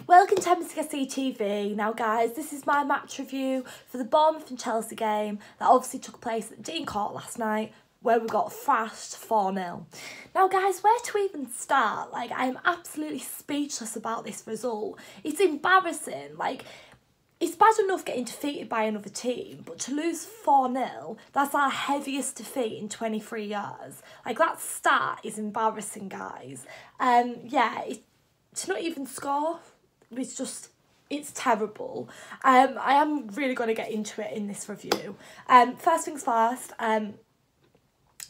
Welcome to MCSE TV. Now guys, this is my match review for the Bournemouth and Chelsea game that obviously took place at Dean Court last night, where we got thrashed 4-0. Now guys, where to even start? Like, I am absolutely speechless about this result. It's embarrassing. Like, it's bad enough getting defeated by another team, but to lose 4-0, that's our heaviest defeat in 23 years. Like, that stat is embarrassing, guys. Yeah, to not even score, it's terrible. I am really going to get into it in this review. First things first, I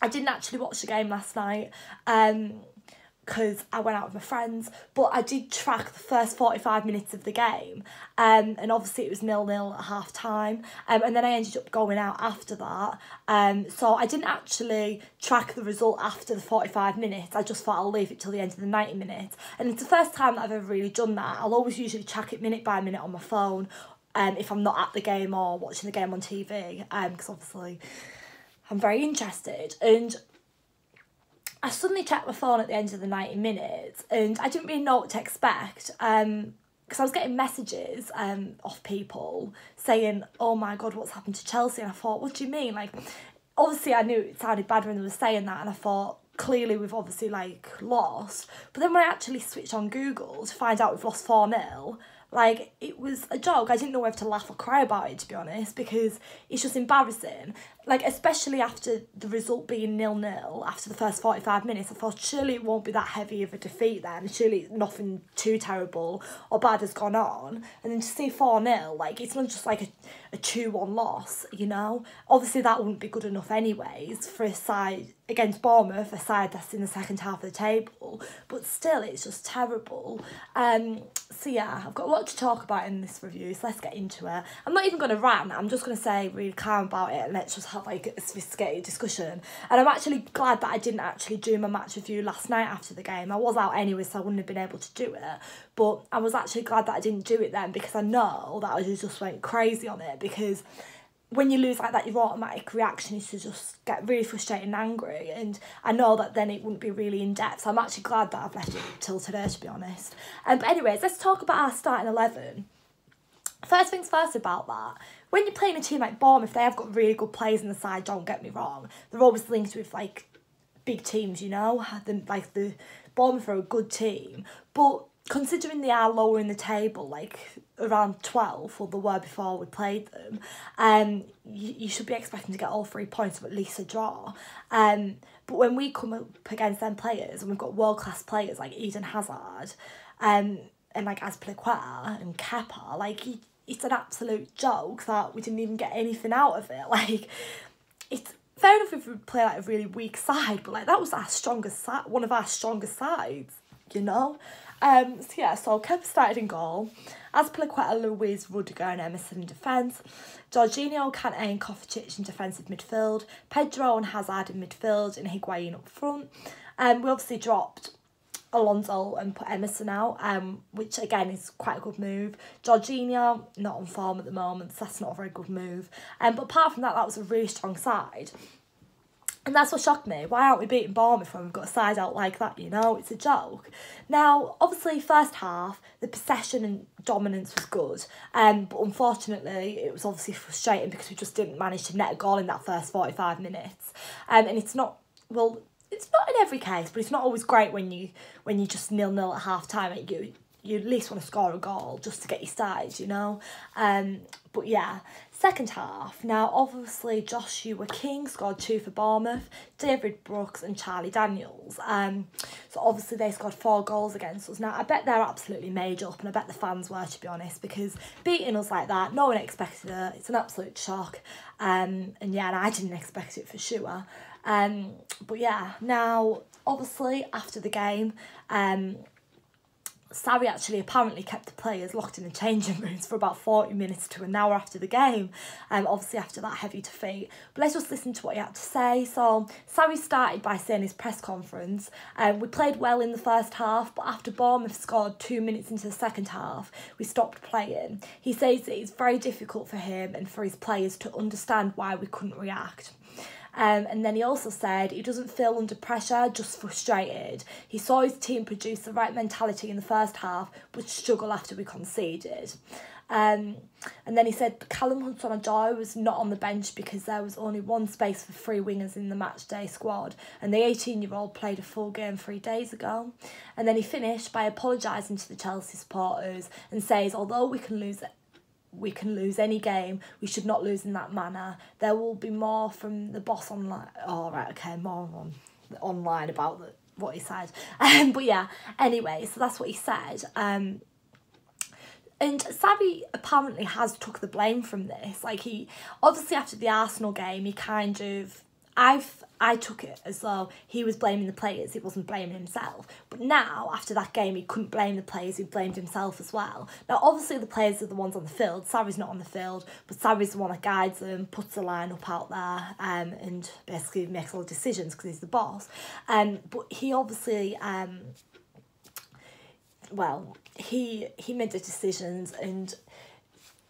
didn't actually watch the game last night because I went out with my friends, but I did track the first 45 minutes of the game, and obviously it was 0-0 at half time, and then I ended up going out after that, so I didn't actually track the result after the 45 minutes. I just thought I'll leave it till the end of the 90 minutes, and it's the first time that I've ever really done that. I'll always usually track it minute by minute on my phone, if I'm not at the game or watching the game on TV, because obviously I'm very interested. And I suddenly checked my phone at the end of the 90 minutes and I didn't really know what to expect, because I was getting messages off people saying, oh my God, what's happened to Chelsea? And I thought, what do you mean? Like, obviously I knew it sounded bad when they were saying that, and I thought, clearly we've obviously like lost. But then when I actually switched on Google to find out we've lost 4-0, like, it was a joke. I didn't know whether to laugh or cry about it, to be honest, because it's just embarrassing. Like, especially after the result being 0-0 after the first 45 minutes, I thought surely it won't be that heavy of a defeat then. Surely nothing too terrible or bad has gone on. And then to see 4-0, like, it's not just like a 2-1 loss, you know? Obviously that wouldn't be good enough anyways for a side against Bournemouth, a side that's in the second half of the table. But still, it's just terrible. So yeah, I've got a lot to talk about in this review, so let's get into it. I'm not even going to rant, I'm just going to say really calm about it and let's just have like a sophisticated discussion. And I'm actually glad that I didn't actually do my match review last night after the game. I was out anyway, so I wouldn't have been able to do it, but I was actually glad that I didn't do it then, because I know that I just went crazy on it, because when you lose like that, your automatic reaction is to just get really frustrated and angry, and I know that then it wouldn't be really in-depth, so I'm actually glad that I've left it till today, to be honest. But anyways, let's talk about our starting 11. First things first about that, when you're playing a team like Bournemouth, they have got really good players in the side, don't get me wrong. They're always linked with like big teams, you know, the Bournemouth are a good team, but considering they are lower in the table, like around 12th, or they were before we played them, you should be expecting to get all 3 points, or at least a draw. But when we come up against them players, and we've got world-class players like Eden Hazard, and like Azpilicueta and Kepa, like it's an absolute joke that we didn't even get anything out of it. Like, it's fair enough if we play like a really weak side, but like that was our strongest side, one of our strongest sides, you know. So yeah, so Kepa started in goal, Azpilicueta, Luiz, Rudiger and Emerson in defence, Jorginho, Kante and Kovacic in defensive midfield, Pedro and Hazard in midfield, and Higuain up front. We obviously dropped Alonso and put Emerson out, which again is quite a good move. Jorginho, not on form at the moment, so that's not a very good move. But apart from that, that was a really strong side. And that's what shocked me. Why aren't we beating Bournemouth when we've got a side out like that, you know? It's a joke. Now, obviously, first half, the possession and dominance was good. But unfortunately, it was obviously frustrating because we just didn't manage to net a goal in that first 45 minutes. And it's not, well, it's not in every case, but it's not always great when you just 0-0 at half time. You at least want to score a goal just to get you started, you know. But yeah, second half. Now, obviously, Joshua King scored 2 for Bournemouth, David Brooks and Charlie Daniels. So obviously they scored 4 goals against us. Now, I bet they're absolutely made up, and I bet the fans were, to be honest, because beating us like that, no one expected it. It's an absolute shock. And yeah, and I didn't expect it for sure. But yeah, now, obviously, after the game, SARRI actually apparently kept the players locked in the changing rooms for about 40 minutes to an hour after the game, obviously after that heavy defeat. But let's just listen to what he had to say. So SARRI started by saying his press conference, we played well in the first half, but after Bournemouth scored 2 minutes into the second half, we stopped playing. He says that it's very difficult for him and for his players to understand why we couldn't react. And then he also said he doesn't feel under pressure, just frustrated. He saw his team produce the right mentality in the first half, but struggle after we conceded. And then he said Callum Hudson-Odoi was not on the bench because there was only one space for 3 wingers in the matchday squad, and the 18-year-old played a full game 3 days ago. And then he finished by apologising to the Chelsea supporters and says, although we can lose any game, we should not lose in that manner. There will be more from the boss online. Oh, right, okay, more online about what he said. But yeah, anyway, so that's what he said. And SARRI apparently has took the blame from this. Like, he, obviously after the Arsenal game, he kind of, I took it as though he was blaming the players, he wasn't blaming himself. But now, after that game, he couldn't blame the players, he blamed himself as well. Now, obviously the players are the ones on the field, SARRI's not on the field, but SARRI's the one that guides them, puts the line-up out there, and basically makes all the decisions because he's the boss. But he obviously, well, he made the decisions, and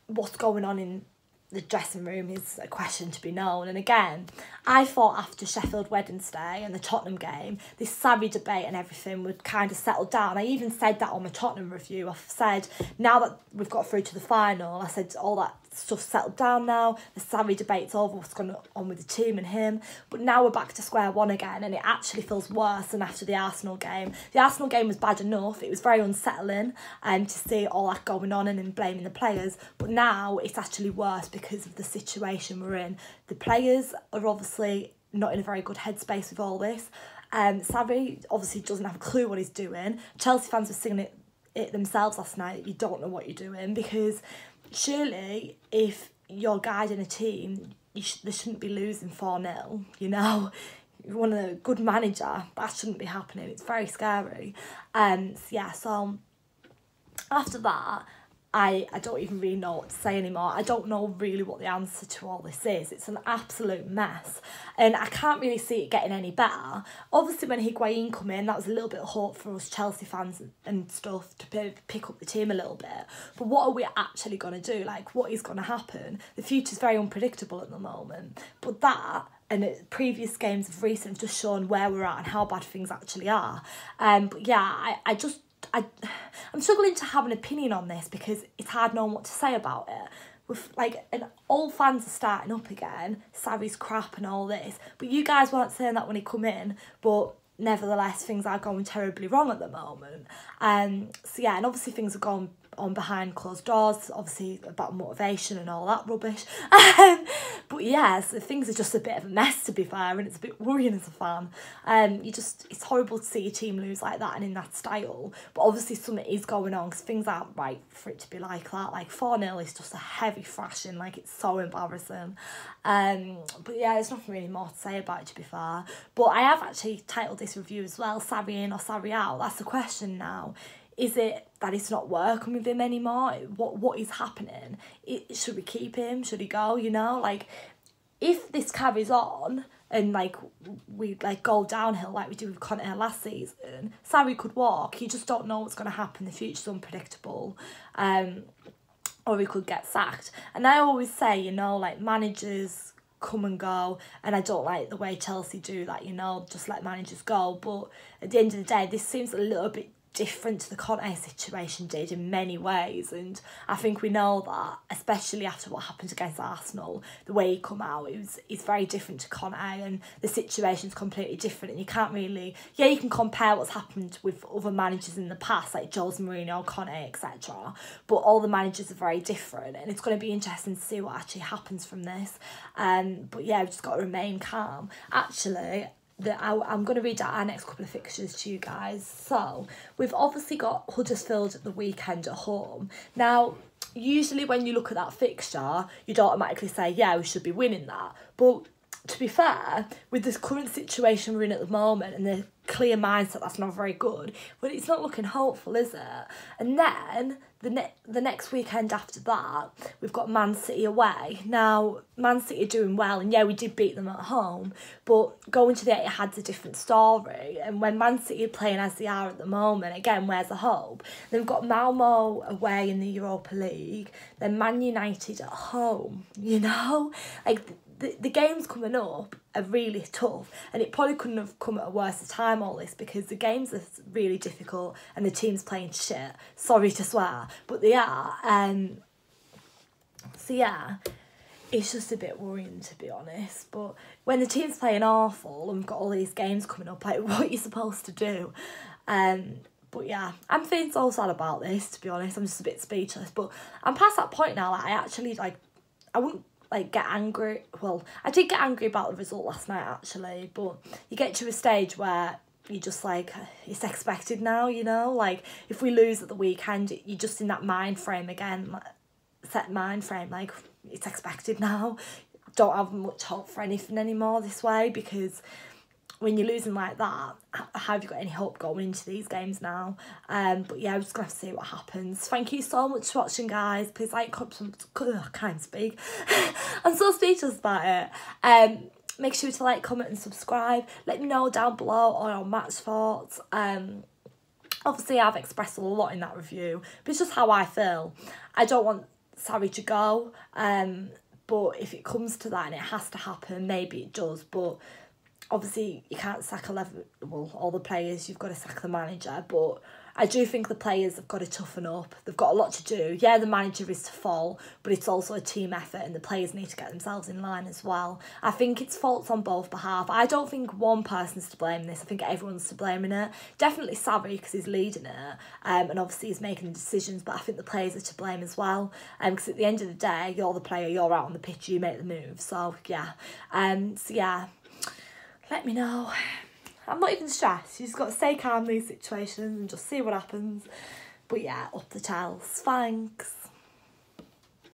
what's going on in the dressing room is a question to be known. And again, I thought after Sheffield Wednesday and the Tottenham game, this SARRI debate and everything would kind of settle down. I even said that on my Tottenham review. I've said, now that we've got through to the final, I said all that stuff settled down now, the SARRI debate's over, what's going on with the team and him. But now we're back to square one again, and it actually feels worse than after the Arsenal game. The Arsenal game was bad enough, it was very unsettling to see all that going on and blaming the players, but now it's actually worse because of the situation we're in. The players are obviously not in a very good headspace with all this. SARRI obviously doesn't have a clue what he's doing. Chelsea fans were singing it themselves last night, you don't know what you're doing, because surely if you're guiding a team, they shouldn't be losing 4-0, you know. You want a good manager, that shouldn't be happening, it's very scary. So yeah, so after that, I don't even really know what to say anymore. I don't know really what the answer to all this is. It's an absolute mess. And I can't really see it getting any better. Obviously, when Higuain come in, that was a little bit of hope for us Chelsea fans and stuff to pick up the team a little bit. But what are we actually going to do? Like, what is going to happen? The future's very unpredictable at the moment. But that and previous games of recent have just shown where we're at and how bad things actually are. But yeah, I'm struggling to have an opinion on this because it's hard knowing what to say about it. With and all fans are starting up again, SARRI's crap and all this, but you guys weren't saying that when he come in, but nevertheless things are going terribly wrong at the moment. So yeah, and obviously things are going on behind closed doors, obviously about motivation and all that rubbish. But yeah, so things are just a bit of a mess, to be fair, and it's a bit worrying as a fan. It's horrible to see your team lose like that and in that style, but obviously something is going on because things aren't right for it to be like that. Like 4-0 is just a heavy thrashing, like it's so embarrassing. But yeah, there's nothing really more to say about it, to be fair. But I have actually titled this review as well, SARRI in or SARRI out. That's the question now. Is it that it's not working with him anymore? What is happening? Should we keep him? Should he go? You know, like, if this carries on and like we go downhill like we did with Conte last season, SARRI could walk. You just don't know what's going to happen. The future's unpredictable. Or he could get sacked. And I always say, you know, like, managers come and go, and I don't like the way Chelsea do that, you know, just let managers go. But at the end of the day, this seems a little bit different to the Conte situation did in many ways, and I think we know that, especially after what happened against Arsenal, the way he come out, it's very different to Conte, and the situation's completely different, and you can't really, yeah, you can compare what's happened with other managers in the past, like Jose Mourinho, Conte, etc., but all the managers are very different, and it's going to be interesting to see what actually happens from this. But yeah, we've just got to remain calm. Actually, I'm going to read out our next couple of fixtures to you guys. So we've obviously got Huddersfield at the weekend at home. Now, usually when you look at that fixture, you'd automatically say, yeah, we should be winning that. But to be fair, with this current situation we're in at the moment and the clear mindset, that's not very good, but it's not looking hopeful, is it? And then the next weekend after that, we've got Man City away. Now, Man City are doing well, and yeah, we did beat them at home, but going to the Etihad's a different story. And when Man City are playing as they are at the moment, again, where's the hope? Then we've got Malmo away in the Europa League, then Man United at home, you know? Like, the games coming up are really tough, and it probably couldn't have come at a worse time, all this, because the games are really difficult and the team's playing shit. Sorry to swear, but they are. So yeah, it's just a bit worrying, to be honest. But when the team's playing awful and we've got all these games coming up, like, what are you supposed to do? But yeah, I'm feeling so sad about this, to be honest. I'm just a bit speechless. But I'm past that point now. Like, I actually, like, I wouldn't, like, get angry. Well, I did get angry about the result last night, actually. But you get to a stage where you just, like, it's expected now, you know? Like, if we lose at the weekend, you're just in that mind frame again. Like, set mind frame, like, it's expected now. Don't have much hope for anything anymore this way, because when you're losing like that, have you got any hope going into these games now? But yeah, we're just going to have to see what happens. Thank you so much for watching, guys. Please like, comment, I can't speak. I'm so speechless about it. Make sure to like, comment and subscribe. Let me know down below on your match thoughts. Obviously, I've expressed a lot in that review, but it's just how I feel. I don't want SARRI to go, but if it comes to that and it has to happen, maybe it does. But obviously, you can't sack all the players. You've got to sack the manager. But I do think the players have got to toughen up. They've got a lot to do. Yeah, the manager is to fall, but it's also a team effort, and the players need to get themselves in line as well. I think it's faults on both behalf. I don't think one person's to blame in this. I think everyone's to blame in it. Definitely SARRI, because he's leading it, and obviously he's making the decisions, but I think the players are to blame as well. Because at the end of the day, you're the player, you're out on the pitch, you make the move. So yeah, let me know. I'm not even stressed. You just got to stay calm in these situations and just see what happens. But yeah, up the Chels. Thanks.